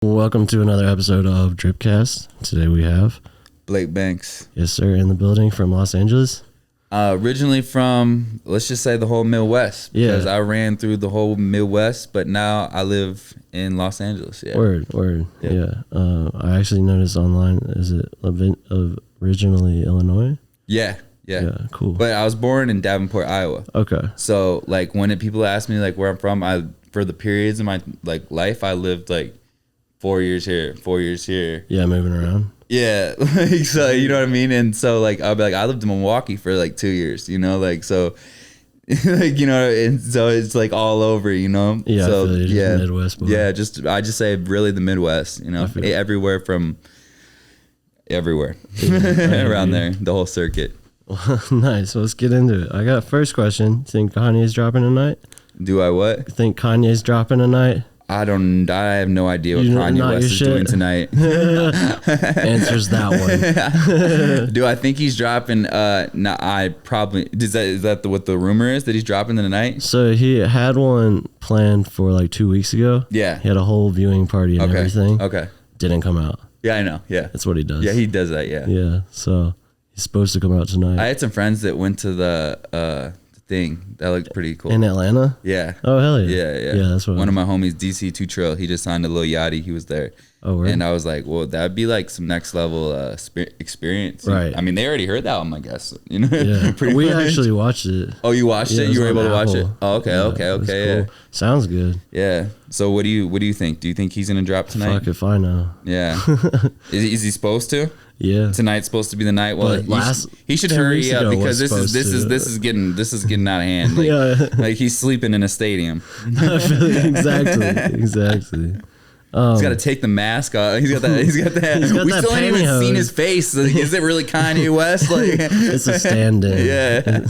Welcome to another episode of Dripcast. Today we have Blake Banks. Yes, sir, in the building from Los Angeles. Originally from, let's just say, the whole Midwest. Because I ran through the whole Midwest, but now I live in Los Angeles. Yeah. Word. Yeah. I actually noticed online, is it originally Illinois? Yeah. Cool. But I was born in Davenport, Iowa. Okay. So, like, when people ask me, like, where I'm from, for the periods of my, like, life, I lived, like, 4 years here, 4 years here. Yeah, moving around. Yeah, like, so you know what I mean? And so, like, I'll be like, I lived in Milwaukee for, like, 2 years, you know? Like, so, like, you know, and so it's, like, all over, you know? Yeah, so, I feel you, yeah, Midwest. Boy. Yeah, I just say really the Midwest, you know? Everywhere from everywhere around there, the whole circuit. Nice. Let's get into it. I got first question. Think Kanye's dropping tonight? Do I what? Think Kanye's dropping tonight? I have no idea what Kanye West is doing tonight. Answers that one. Do I think he's dropping? No, I probably, is that what the rumor is, that he's dropping tonight? So he had one planned for like 2 weeks ago. Yeah. He had a whole viewing party and everything. Okay. Didn't come out. Yeah, I know. Yeah. That's what he does. Yeah, he does that. Yeah. Yeah. So he's supposed to come out tonight. I had some friends that went to the thing that looked pretty cool in Atlanta. Yeah. Oh hell yeah. Yeah. That's what one of my homies, DC 2 Trail, he just signed a Lil Yachty. He was there. Oh, really? And I was like, well, that'd be like some next level experience. Right. I mean, they already heard that album, I guess. You know. Yeah. We actually watched it. Oh, you watched it? You were able to watch it? Oh, okay. Yeah, okay. Cool. Yeah. Sounds good. Yeah. So what do you think? Do you think he's gonna drop tonight? Fuck if I know. Yeah. Is he supposed to? Yeah. Tonight's supposed to be the night. Well, he should 2 hurry up because this is getting out of hand. Like, yeah. Like he's sleeping in a stadium. Exactly. He's got to take the mask off. He's got that. We still ain't even seen his face. Like, is it really Kanye West? Like, it's a stand-in. Yeah.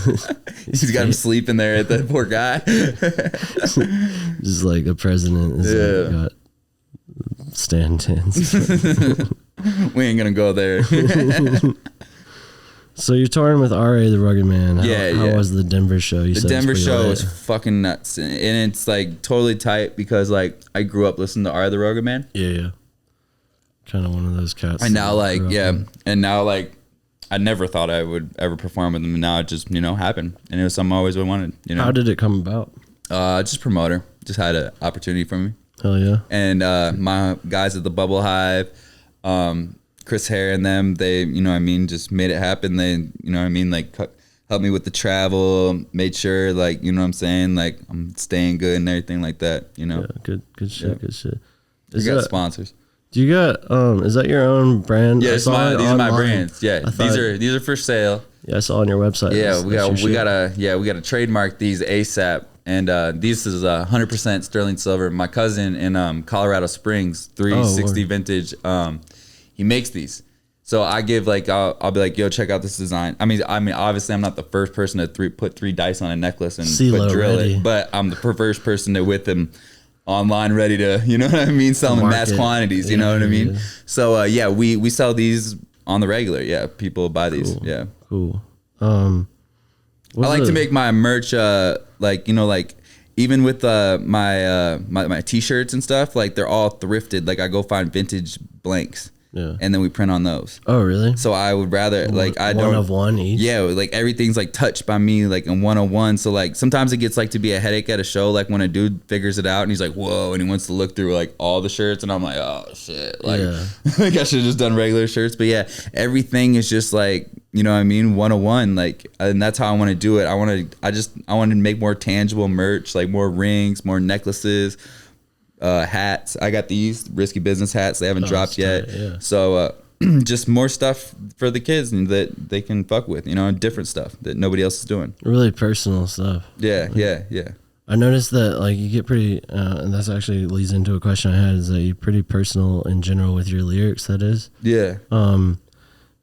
He's got him sleeping there at the poor guy. Just like the president is got stand-ins. We ain't gonna go there. So you're touring with Ari The Rugged Man. How was the Denver show? The Denver show was fucking nuts, and it's like totally tight because like I grew up listening to Ari The Rugged Man. Yeah. Kind of one of those cats. And now I never thought I would ever perform with him, and now it just happened, and it was something I always wanted. How did it come about? Just promoter just had an opportunity for me. Hell yeah. And my guys at the Bubble Hive, Chris Hare and them, they, just made it happen. They, like helped me with the travel, made sure, like, like I'm staying good and everything like that, Yeah, good shit, yeah. Good shit. You got sponsors. Do you got, is that your own brand? Yeah, these are my brands. Yeah, these are for sale. Yeah, I saw on your website. Yeah, we gotta trademark these ASAP. And this is 100% sterling silver. My cousin in Colorado Springs, 360 vintage, he makes these. So I give I'll be like, yo, check out this design. I mean, obviously I'm not the first person to put 3 dice on a necklace and drill ready. it, but I'm the first person to with them online, ready to, you know what I mean, sell them in mass quantities. You know what I mean? Yeah. So we sell these on the regular. Yeah, people buy these. Cool. Yeah, cool. I like to make my merch even with my t-shirts and stuff, like they're all thrifted. Like I go find vintage blanks. Yeah. And then we print on those. Oh, really? So I would rather one of one each. Yeah, like everything's like touched by me, like in 101. So like sometimes it gets like to be a headache at a show, like when a dude figures it out and he's like, whoa, and he wants to look through like all the shirts, and I'm like, oh shit, like, like I should have just done regular shirts. But yeah, everything is just like, 101. Like, and that's how I want to do it. I want to make more tangible merch, like more rings, more necklaces. Hats. I got these risky business hats. They haven't dropped yet. Yeah. So just more stuff for the kids and that they can fuck with, different stuff that nobody else is doing. Really personal stuff. Yeah. I noticed that like you get pretty, and that's actually leads into a question I had, is that you're pretty personal in general with your lyrics. That is. Yeah.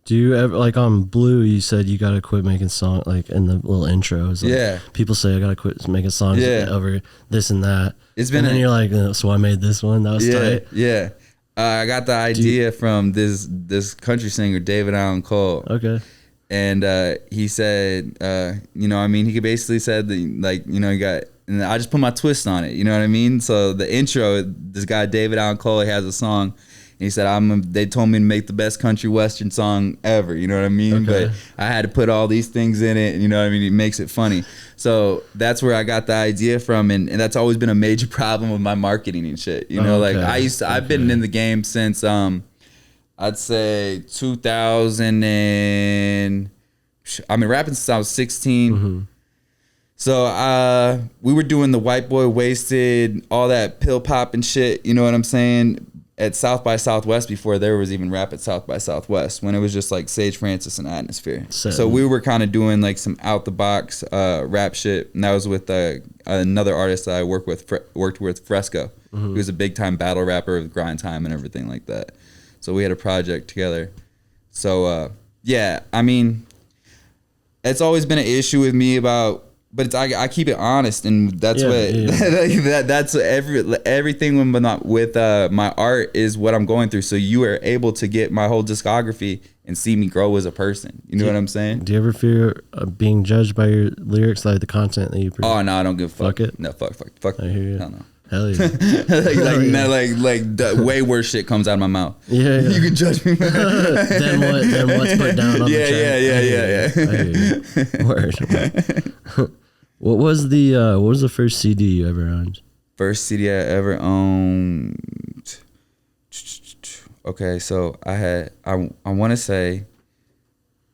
Do you ever, like on Blue, you said you gotta quit making songs, like in the little intros. Like, people say I gotta quit making songs over this and that. And then you're like, so I made this one. That was tight. Yeah. I got the idea from this country singer, David Allen Cole. Okay. And he said, he basically said that, like, he got and I just put my twist on it. You know what I mean? So the intro, this guy David Allen Cole has a song. And he said, they told me to make the best country western song ever. You know what I mean? Okay. But I had to put all these things in it. And you know what I mean? It makes it funny. So that's where I got the idea from. And that's always been a major problem with my marketing and shit. You know, I've been in the game since, I'd say 2000 and, I've been rapping since I was 16. Mm-hmm. So we were doing the White Boy Wasted, all that pill pop and shit. You know what I'm saying? At South by Southwest before there was even rap at South by Southwest, when it was just like Sage Francis and Atmosphere. So we were kind of doing like some out the box rap shit, and that was with another artist that I worked with, Fresco, who was a big time battle rapper with Grind Time and everything like that. So we had a project together. So yeah, I mean, it's always been an issue with me about. But I keep it honest, and that's that's everything with my art is what I'm going through. So you are able to get my whole discography and see me grow as a person. You know what I'm saying? Do you ever fear being judged by your lyrics, like the content that you produce? Oh no, I don't give a fuck. Fuck it. No, fuck. I hear you. No. Hell yeah. like way worse shit comes out of my mouth. Yeah. You can judge me. then what's put down on the track? Yeah. Word. What was the first CD you ever owned? First CD I ever owned. Okay, so I want to say,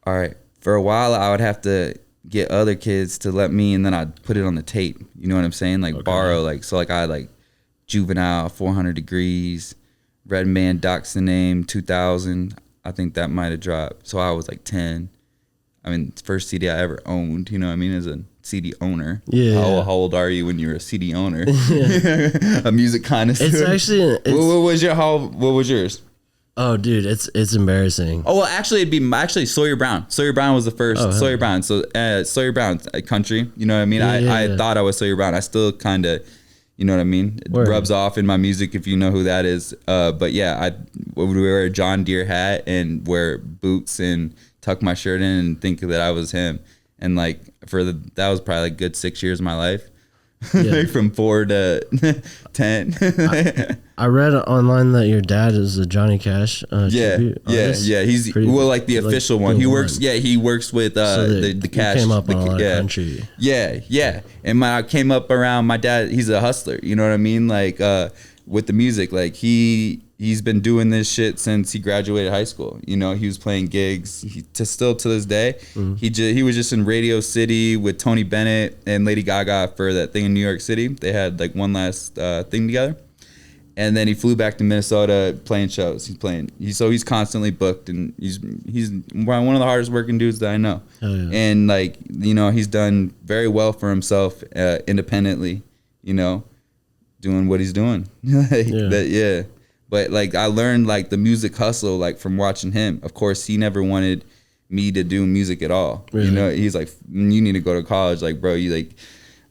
all right, for a while I would have to get other kids to let me, and then I'd put it on the tape. You know what I'm saying? Like borrow, like, so like I had like Juvenile, 400 Degrees, Redman, Docs the Name, 2000. I think that might have dropped. So I was like 10. I mean, first CD I ever owned, you know what I mean, as a CD owner. Yeah. How old are you when you're a CD owner? A music connoisseur. It's actually... What was yours? Oh, dude, it's embarrassing. Oh, well, actually, it'd be Sawyer Brown. Sawyer Brown was the first. Oh, Sawyer Brown. So Sawyer Brown, country, you know what I mean? I thought I was Sawyer Brown. I still kind of... You know what I mean? It rubs off in my music if you know who that is. But yeah, I would wear a John Deere hat and wear boots and tuck my shirt in and think that I was him. And like that was probably like good 6 years of my life. Like from 4 to 10. I read online that your dad is a Johnny Cash tribute artist. He's like the official one. He works. Yeah, he works with the Cash. Came up on a lot of country. Yeah. And I came up around my dad. He's a hustler. You know what I mean? Like with the music, like he's been doing this shit since he graduated high school. You know, he was playing gigs still to this day. Mm-hmm. He was just in Radio City with Tony Bennett and Lady Gaga for that thing in New York City. They had like one last thing together. And then he flew back to Minnesota playing shows. He's constantly booked, and he's one of the hardest working dudes that I know. Oh, yeah. And like, you know, he's done very well for himself independently, you know, doing what he's doing. But like I learned like the music hustle like from watching him. Of course, he never wanted me to do music at all. Really? You know, he's like, you need to go to college. Like, bro, you like,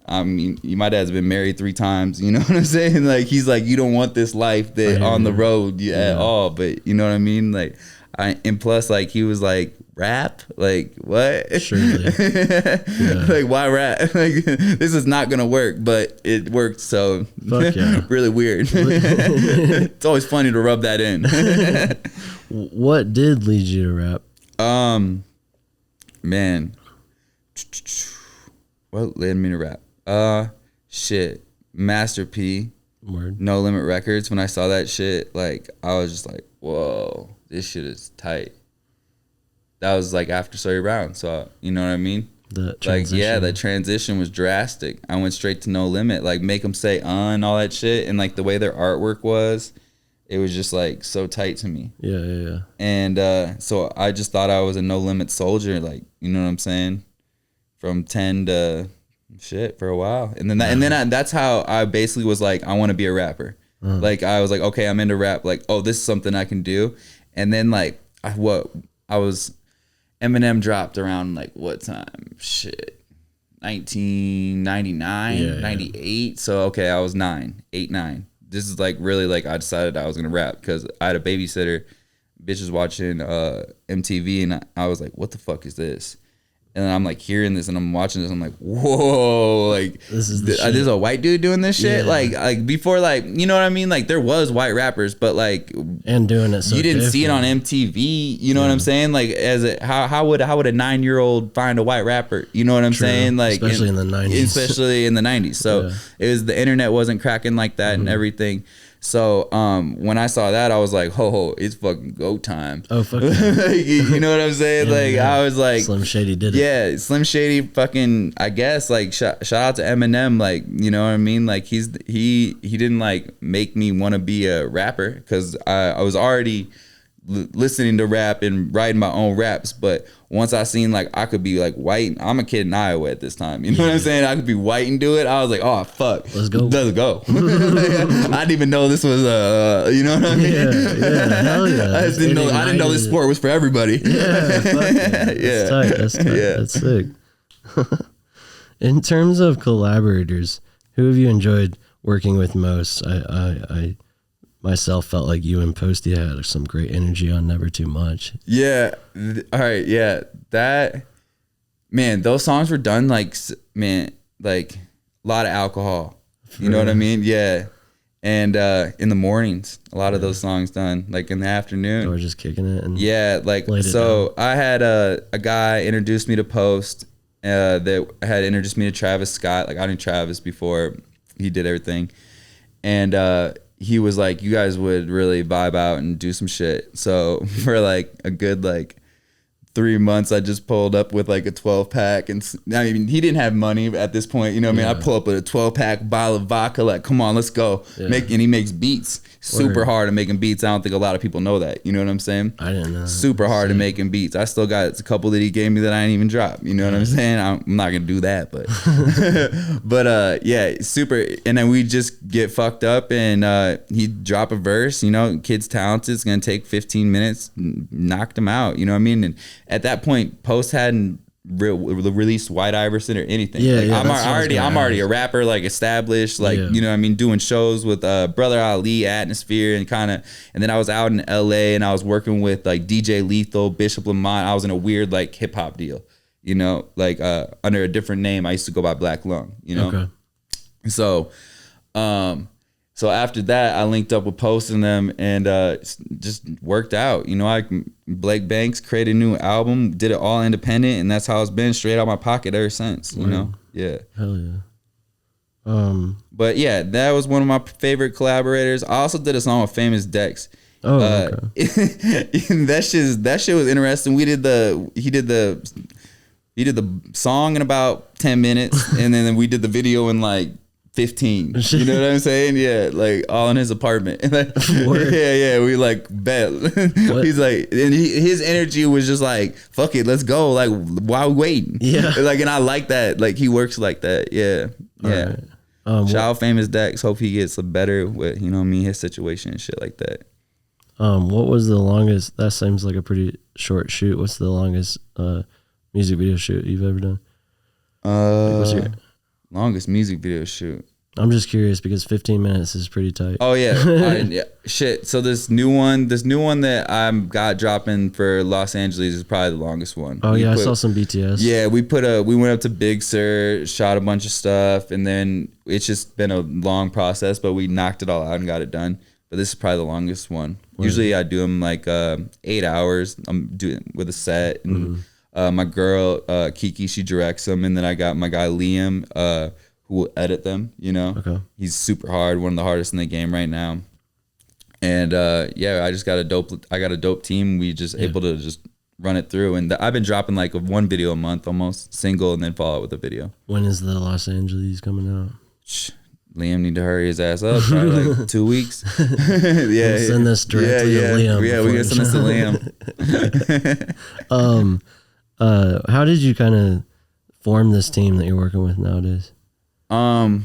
I mean, my dad's been married 3 times. You know what I'm saying? Like, he's like, you don't want this life that on the road at all. But you know what I mean? Like, and plus, like, he was like, rap? Like, what? Surely. Like, why rap? Like, this is not gonna work, but it worked. So, fuck yeah. Really weird. It's always funny to rub that in. What did lead you to rap? Man, what led me to rap? Shit, Master P, Word. No Limit Records. When I saw that shit, like, I was just like, whoa, this shit is tight. That was like after Sawyer Brown, so you know what I mean? The transition was drastic. I went straight to No Limit, like Make 'Em Say and all that shit, and like the way their artwork was, it was just like so tight to me. Yeah. And so I just thought I was a No Limit soldier, like, you know what I'm saying? From 10 to shit for a while, and then that's how I basically was like, I want to be a rapper. Like, I was like, okay, I'm into rap. Like, oh, this is something I can do. And then like Eminem dropped around like what time? Shit, 1999, 98. So okay, I was 9. This is like really like I decided I was gonna rap because I had a babysitter. Bitch was watching MTV, and I was like, what the fuck is this? And I'm like hearing this and I'm watching this. I'm like, whoa, like this is a white dude doing this shit. Yeah. Like before, like, you know what I mean? Like there was white rappers, but like, and doing it. So you didn't see it on MTV. You know what I'm saying? Like how would a 9-year-old find a white rapper? You know what I'm saying? Like especially in the 90s. Especially in the 90s. So it was, the internet wasn't cracking like that and everything. So when I saw that, I was like, ho, it's fucking go time. Oh, fuck. You know what I'm saying? I was like, Slim Shady did it. Yeah, Slim Shady fucking, I guess, like shout out to Eminem, like, you know what I mean? Like he didn't like make me want to be a rapper, because I was already listening to rap and writing my own raps, but once I seen like I could be like white, I'm a kid in Iowa at this time, you know what I'm saying? I could be white and do it. I was like, oh fuck, let's go. I didn't even know this was you know what I mean? Yeah, hell yeah. I didn't know this sport was for everybody. Yeah, fuck yeah. That's tight. Yeah, that's sick. In terms of collaborators, who have you enjoyed working with most? I myself felt like you and Posty had some great energy on Never Too Much. Yeah. All right. Yeah. That, man, those songs were done like, man, like a lot of alcohol. You know what I mean? Yeah. And in the mornings, a lot of those songs done like in the afternoon. Or just kicking it. And like, so I had a guy introduced me to Post that had introduced me to Travis Scott. Like I knew Travis before he did everything. And, he was like, you guys would really vibe out and do some shit. So for like a good like 3 months, I just pulled up with like a 12-pack. And I mean, he didn't have money at this point. You know what I mean? I pull up with a 12-pack bottle of vodka, like, come on, let's go. And he makes beats. Super hard at making beats. I don't think a lot of people know that. You know what I'm saying? I didn't know. Super hard at making beats. I still got a couple that he gave me that I didn't even drop. You know what I'm saying? I'm not going to do that, but but yeah, super. And then we just get fucked up and he'd drop a verse, you know, kid's talented. It's going to take 15 minutes. Knocked him out. You know what I mean? And at that point, Post hadn't released White Iverson or anything. I'm already a rapper, like established, like you know what I mean, doing shows with Brother Ali, Atmosphere, and then I was out in LA and I was working with like DJ Lethal, Bishop Lamont. I was in a weird like hip hop deal, you know, like under a different name. I used to go by Black Lung, you know. Okay. So after that, I linked up with Post and them and just worked out. You know, Blake Banks created a new album, did it all independent, and that's how it's been, straight out my pocket ever since. You know, yeah. Hell yeah. But yeah, that was one of my favorite collaborators. I also did a song with Famous Dex. Oh, okay. that shit was interesting. He did the song in about 10 minutes, and then we did the video in like 15. You know what I'm saying? Yeah, like all in his apartment. yeah, we like bet. He's like, and his energy was just like, fuck it, let's go. Like, why we waiting? Yeah, like, and I like that. Like, he works like that. Yeah. Right. Shout out Famous Dex. Hope he gets a better with, you know what I mean, his situation and shit like that. What was the longest? That seems like a pretty short shoot. What's the longest music video shoot you've ever done? What's your longest music video shoot? I'm just curious because 15 minutes is pretty tight. Oh yeah. Shit. So this new one that I'm got dropping for Los Angeles is probably the longest one. Oh I saw some BTS. Yeah, we went up to Big Sur, shot a bunch of stuff, and then it's just been a long process, but we knocked it all out and got it done. But this is probably the longest one. Usually I do them like 8 hours. I'm doing with a set and my girl Kiki, she directs them, and then I got my guy Liam who will edit them. You know, he's super hard, one of the hardest in the game right now. And I got a dope team. We just able to just run it through, and I've been dropping like one video a month, almost single, and then follow it with a video. When is the Los Angeles coming out? Liam need to hurry his ass up. Probably like 2 weeks. We'll send this directly to Liam. Yeah, we're gonna send this to Liam. How did you kind of form this team that you're working with nowadays? How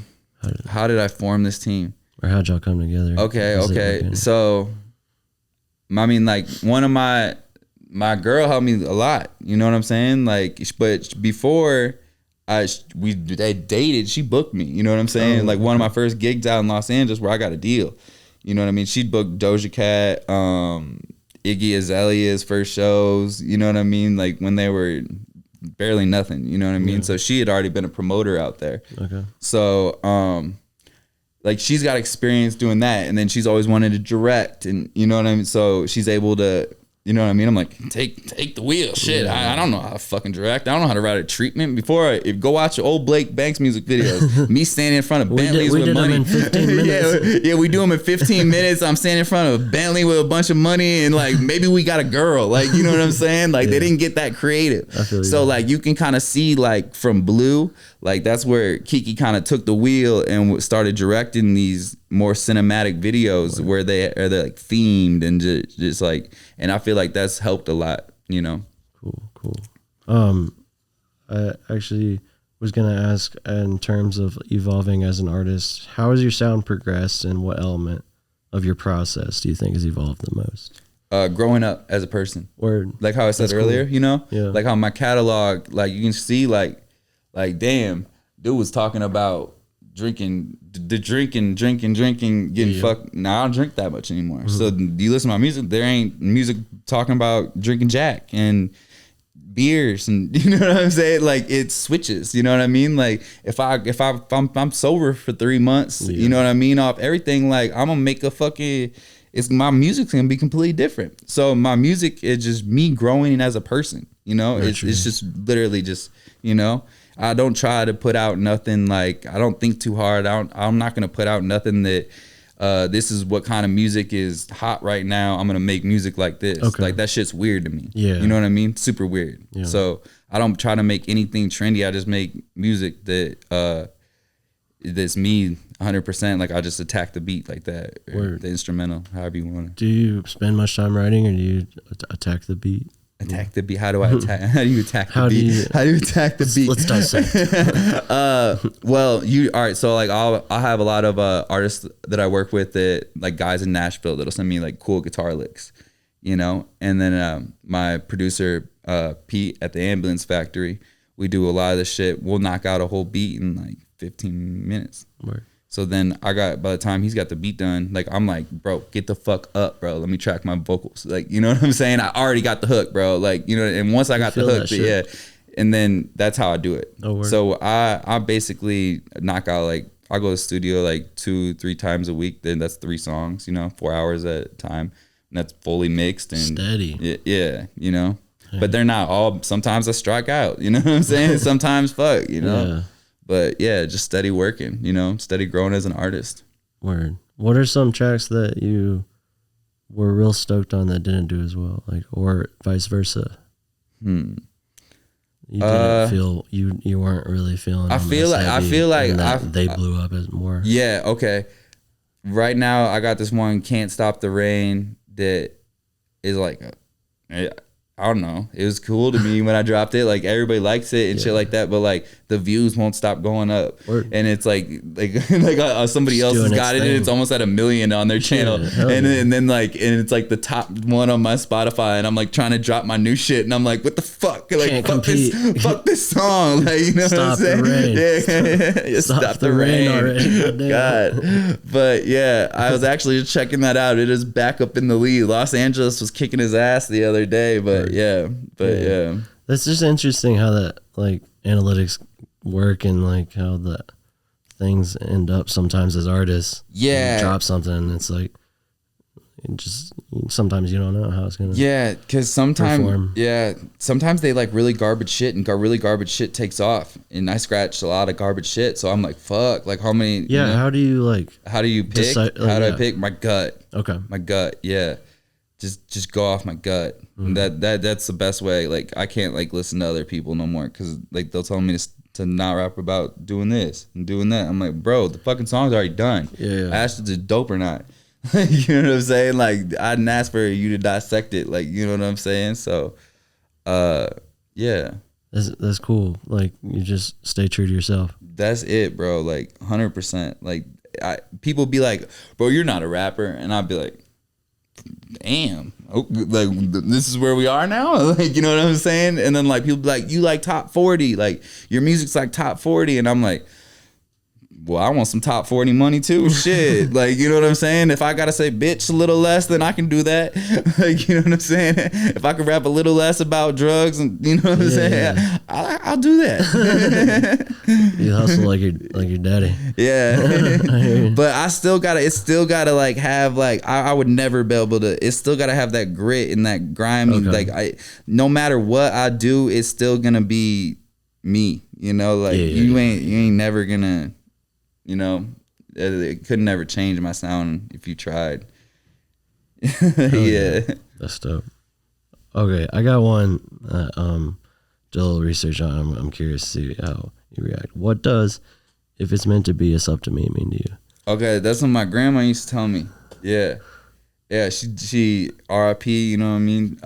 did I form this team? Or how'd y'all come together? Okay. So, I mean, like one of my girl helped me a lot. You know what I'm saying? Like, but before we dated, she booked me. You know what I'm saying? Like one of my first gigs out in Los Angeles where I got a deal. You know what I mean? She'd booked Doja Cat, Iggy Azalea's first shows. You know what I mean? Like when they were barely nothing, you know what I mean? So she had already been a promoter out there. Okay. So like she's got experience doing that, and then she's always wanted to direct, and you know what I mean? So she's able to, you know what I mean? I'm like, take the wheel. Shit, I don't know how to fucking direct. I don't know how to write a treatment. Before, go watch old Blake Banks music videos. Me standing in front of Bentleys with money. We did them in 15 minutes. yeah, we do them in 15 minutes. I'm standing in front of a Bentley with a bunch of money, and like maybe we got a girl. Like, you know what I'm saying? Like they didn't get that creative. So like you can kind of see like from Blue, like that's where Kiki kind of took the wheel and started directing these more cinematic videos where they're like themed and just like, and I feel like that's helped a lot, you know. Cool. I actually was gonna ask, in terms of evolving as an artist, how has your sound progressed, and what element of your process do you think has evolved the most? Growing up as a person. Word. Like how I said earlier, cool. You know? Yeah. Like how my catalog, like you can see like damn, dude was talking about drinking, getting fucked. Now I don't drink that much anymore. Mm-hmm. So you listen to my music, there ain't music talking about drinking Jack and beers, and you know what I'm saying? Like it switches, you know what I mean? Like if I'm sober for 3 months, you know what I mean, off everything, like I'm gonna make a fucking, my music's gonna be completely different. So my music is just me growing as a person, you know. It's just literally just, you know, I don't try to put out nothing, like I don't think too hard. I'm not gonna put out nothing that this is what kind of music is hot right now, I'm gonna make music like this. Like that shit's weird to me. You know what I mean? Super weird. So I don't try to make anything trendy. I just make music that that's me 100%. Like I just attack the beat like that, or the instrumental, however you want it. Do you spend much time writing, or do you attack the beat? Attack the beat. How do I attack? How do you attack the beat? How do you attack the beat? Let's dissect. Well, all right. So like, I'll have a lot of artists that I work with, that like guys in Nashville that'll send me like cool guitar licks, you know. And then my producer Pete at the Ambulance Factory, we do a lot of this shit. We'll knock out a whole beat in like 15 minutes. Word. So then by the time he's got the beat done, like I'm like, bro, get the fuck up, bro. Let me track my vocals. Like, you know what I'm saying? I already got the hook, bro. Like, you know, and once I got the hook, and then that's how I do it. So I basically knock out, like, I'll go to the studio like 2-3 times a week. Then that's 3 songs, you know, 4 hours at a time. And that's fully mixed and steady. Yeah, you know. But they're not all, sometimes I strike out, you know what I'm saying? Sometimes fuck, you know. Yeah. But yeah, just steady working, you know, steady growing as an artist. Word. What are some tracks that you were real stoked on that didn't do as well, like, or vice versa? You didn't feel you weren't really feeling. I feel like they blew up as more. Yeah. Okay. Right now, I got this one, "Can't Stop the Rain," that is like, I don't know. It was cool to me when I dropped it. Like everybody likes it and shit like that, but like the views won't stop going up. Word. And it's like somebody else has got it, and it's almost at 1 million on their channel. And then like, and it's like the top one on my Spotify, and I'm like trying to drop my new shit, and I'm like, what the fuck? Like fuck this song. Like, you know stop what I'm saying? Yeah. Stop the rain already. God. But yeah, I was actually checking that out. It is back up in the lead. Los Angeles was kicking his ass the other day, but yeah. That's just interesting how that like analytics work, and like how the things end up sometimes as artists. You drop something and it's like, just sometimes you don't know how it's gonna because sometimes they like really garbage shit, and really garbage shit takes off, and I scratched a lot of garbage shit, so I'm like, fuck, like how many you know, how do you pick decide, how do I pick? My gut. My gut. Just go off my gut. That's the best way. Like I can't like listen to other people no more, because like they'll tell me to not rap about doing this and doing that. I'm like, bro, the fucking song's already done. I asked if it's dope or not. You know what I'm saying? Like I didn't ask for you to dissect it. Like, you know what I'm saying? So yeah. That's cool. Like you just stay true to yourself. That's it, bro. Like 100%. Like people be like, bro, you're not a rapper, and I'd be like, damn, like this is where we are now. Like, you know what I'm saying? And then like people be like, you like top 40, like your music's like top 40, and I'm like, well, I want some top 40 money too. Shit. Like, you know what I'm saying? If I gotta say bitch a little less, then I can do that. Like, you know what I'm saying? If I could rap a little less about drugs, and you know what I'm saying? I'll do that. You hustle like your daddy. Yeah. But it's still gotta like have like, I would never be able to, it's still gotta have that grit and that grimy, like no matter what I do, it's still gonna be me, you know, like you ain't never gonna, you know, it could never change my sound if you tried. Yeah. That's dope. Okay, I got one did a little research on. I'm curious to see how you react. What does "if it's meant to be, it's up to me" mean to you? Okay, that's what my grandma used to tell me. Yeah. She RIP, you know what I mean?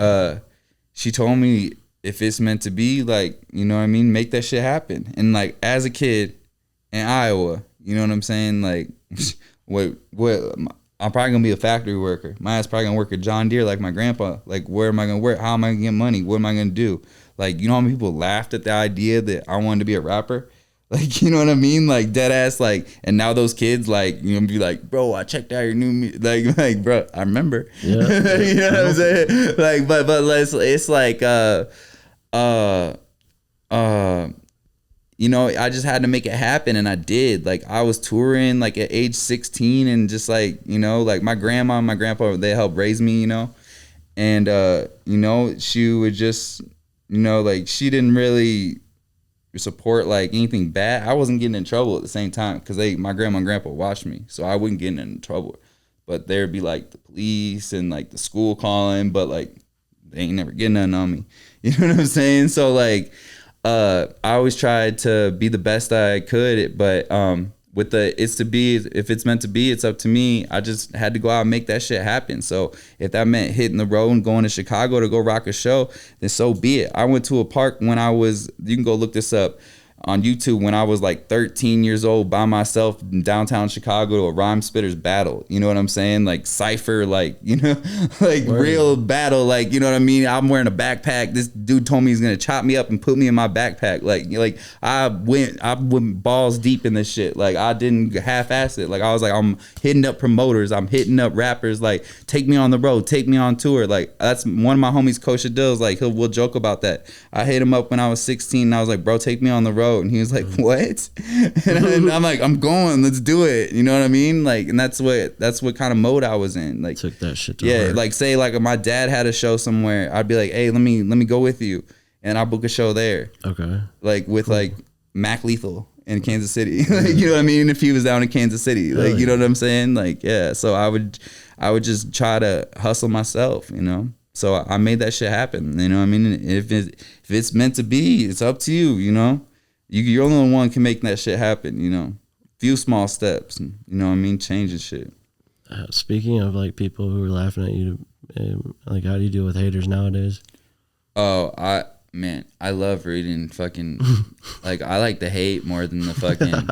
She told me, if it's meant to be, like, you know what I mean, make that shit happen. And like, as a kid in Iowa, you know what I'm saying? Like, what I'm probably gonna be a factory worker. My ass probably gonna work at John Deere like my grandpa. Like, where am I gonna work? How am I gonna get money? What am I gonna do? Like, you know how many people laughed at the idea that I wanted to be a rapper? Like, you know what I mean? Like, dead ass, like, and now those kids, like, you know, be like, bro, I checked out your new music. Like, bro, I remember. Yeah. You know what I'm saying? Like, but it's like, you know, I just had to make it happen, and I did. Like, I was touring like at age 16, and just like, you know, like my grandma and my grandpa, they helped raise me, you know, and you know, she would just, you know, like, she didn't really support like anything bad. I wasn't getting in trouble at the same time because my grandma and grandpa watched me, so I wouldn't get in trouble. But there'd be like the police and like the school calling, but like they ain't never getting nothing on me. You know what I'm saying? So like, I always tried to be the best I could, but with the if it's meant to be, it's up to me. I just had to go out and make that shit happen. So if that meant hitting the road and going to Chicago to go rock a show, then so be it. I went to a park when you can go look this up on YouTube, when I was like 13 years old by myself in downtown Chicago to a rhyme spitters battle. You know what I'm saying? Like cypher, like, you know, like real battle. Like, you know what I mean? I'm wearing a backpack. This dude told me he's going to chop me up and put me in my backpack. Like I went balls deep in this shit. Like, I didn't half-ass it. Like, I was like, I'm hitting up promoters. I'm hitting up rappers. Like, take me on the road, take me on tour. Like, that's one of my homies, Coach Adil's, like, we'll joke about that. I hit him up when I was 16 and I was like, bro, take me on the road. And he was like, what? And I'm like, I'm going, let's do it. You know what I mean? Like, and that's what kind of mode I was in. Like, took that shit to heart. Like, say like if my dad had a show somewhere, I'd be like, hey, let me go with you, and I'll book a show there. Okay. Like with like Mac Lethal in Kansas City. Like, you know what I mean? If he was down in Kansas City, like, you know what I'm saying? Like, yeah. So I would just try to hustle myself, you know? So I made that shit happen. You know what I mean? If it's meant to be, it's up to you, you know? You're the only one can make that shit happen, you know. Few small steps, you know what I mean, changing shit. Speaking of like people who are laughing at you, like, how do you deal with haters nowadays? Oh, I love reading fucking, like, I like the hate more than the fucking,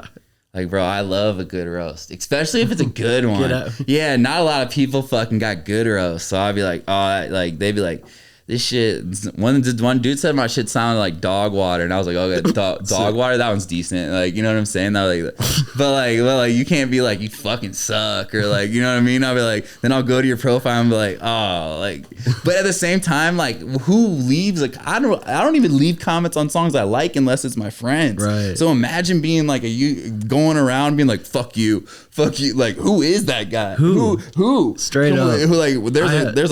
like, bro, I love a good roast, especially if it's a good one. Yeah, not a lot of people fucking got good roasts, so I'd be like, they'd be like, this shit, one dude said my shit sounded like dog water, and I was like, okay, dog water, that one's decent. Like, you know what I'm saying? But like, you can't be like, you fucking suck, or like, you know what I mean? I'll be like, then I'll go to your profile and be like, oh, like, but at the same time, like, who leaves? Like, I don't even leave comments on songs I like unless it's my friends. Right. So imagine being like going around being like, fuck you. Like, who is that guy? Who? Straight up. Like, there's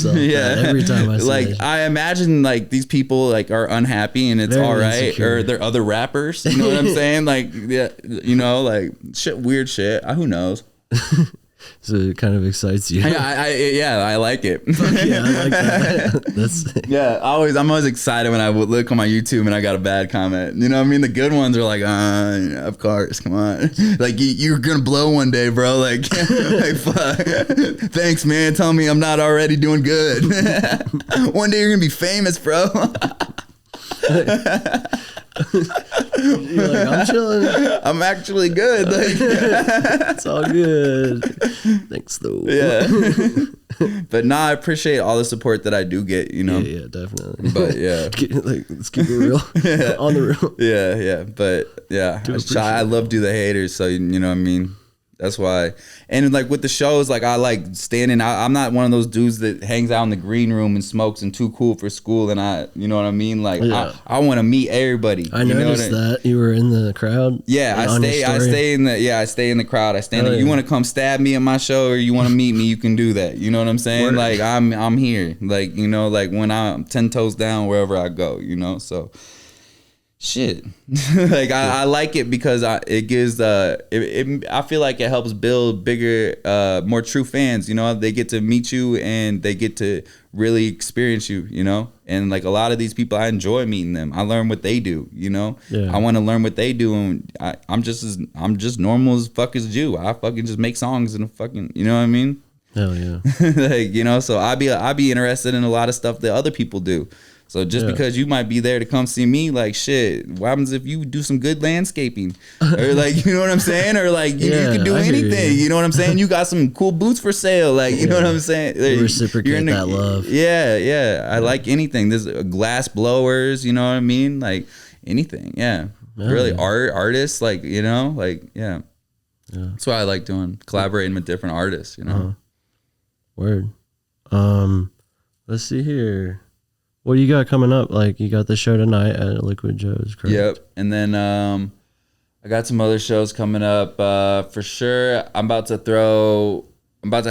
every time I see like that. I imagine like these people like are unhappy and it's all right, insecure. Or they're other rappers. You know what I'm saying? Like, yeah, you know, like shit, weird shit. Who knows? So it kind of excites you. I like it. Yeah, I like that. I'm always excited when I look on my YouTube and I got a bad comment. You know what I mean? The good ones are like, of course, come on. Like, you're gonna blow one day, bro. Like, like, fuck. Thanks, man. Tell me I'm not already doing good. One day you're gonna be famous, bro. You're like, I'm chilling. I'm actually good. Like, it's all good. Thanks though. Yeah. But nah, I appreciate all the support that I do get, you know. Yeah, definitely. But yeah, like, let's keep it real. Yeah. On the real. Yeah. But yeah, I love Do the Haters, so you know what I mean. That's why. And like with the shows, like I like standing out. I'm not one of those dudes that hangs out in the green room and smokes and too cool for school. And you know what I mean? Like I want to meet everybody. I noticed that you were in the crowd. Yeah, I stay in the crowd. I stand there. You want to come stab me at my show or you want to meet me, you can do that. You know what I'm saying? Word. Like I'm here. Like, you know, like when I'm 10 toes down wherever I go, you know? So shit. Like I like it because it gives I feel like it helps build bigger more true fans, you know. They get to meet you and they get to really experience you, you know. And like a lot of these people, I enjoy meeting them. I learn what they do, you know. I want to learn what they do, and I'm just normal as fuck as you. I fucking just make songs and fucking, you know what I mean. Hell yeah. Like, you know, so I be interested in a lot of stuff that other people do. So just because you might be there to come see me, like, shit, what happens if you do some good landscaping? Or like, you know what I'm saying? Or like, you can do anything. You know what I'm saying? You got some cool boots for sale. Like, you know what I'm saying? Like, you reciprocate that love. Yeah. I like anything. There's glass blowers, you know what I mean? Like anything. Yeah. Really artists, like, you know, like, yeah. That's what I like doing. Collaborating with different artists, you know? Word. Let's see here. What do you got coming up? Like, you got the show tonight at Liquid Joe's, correct? Yep. And then I got some other shows coming up. For sure, I'm about to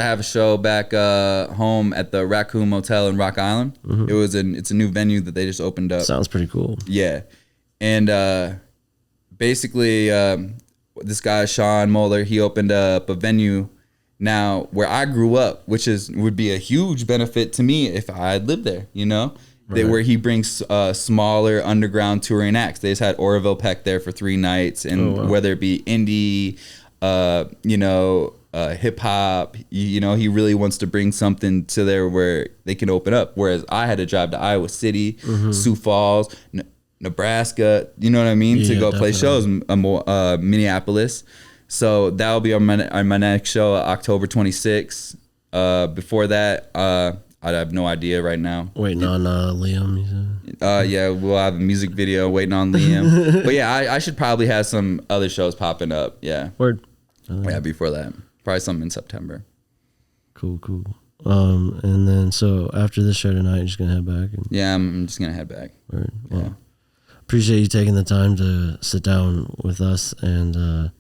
have a show back home at the Raccoon Motel in Rock Island. It's a new venue that they just opened up. Would pretty cool. Yeah. And basically, this guy, Sean Moeller, he opened up a venue now where I grew up, which would be a huge benefit to me if I had lived there, you know? Where he brings smaller underground touring acts. They just had Orville Peck there for 3 nights, and whether it be indie, you know, hip hop, you know, he really wants to bring something to there where they can open up. Whereas I had to drive to Iowa City, Sioux Falls, Nebraska, you know what I mean, to go play shows, Minneapolis. So that'll be on my next show, October 26th. Before that, I have no idea right now. Waiting on Liam, you said? Yeah, we'll have a music video waiting on Liam. But yeah, I should probably have some other shows popping up. Yeah. Word. Yeah, before that. Probably something in September. Cool. And then, so after this show tonight, you're just going to head back? Yeah, I'm just going to head back. Word. Well, yeah. Appreciate you taking the time to sit down with us. And,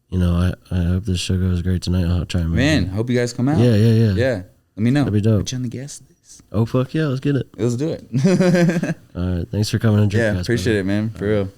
you know, I hope this show goes great tonight. I'll try and Man, hope you guys come out. Yeah. Yeah. Let me know. That'd be dope. Put you on the guest list. Oh, fuck yeah. Let's get it. Let's do it. All right. Thanks for coming on Dripcast. Yeah, appreciate it, man. For real.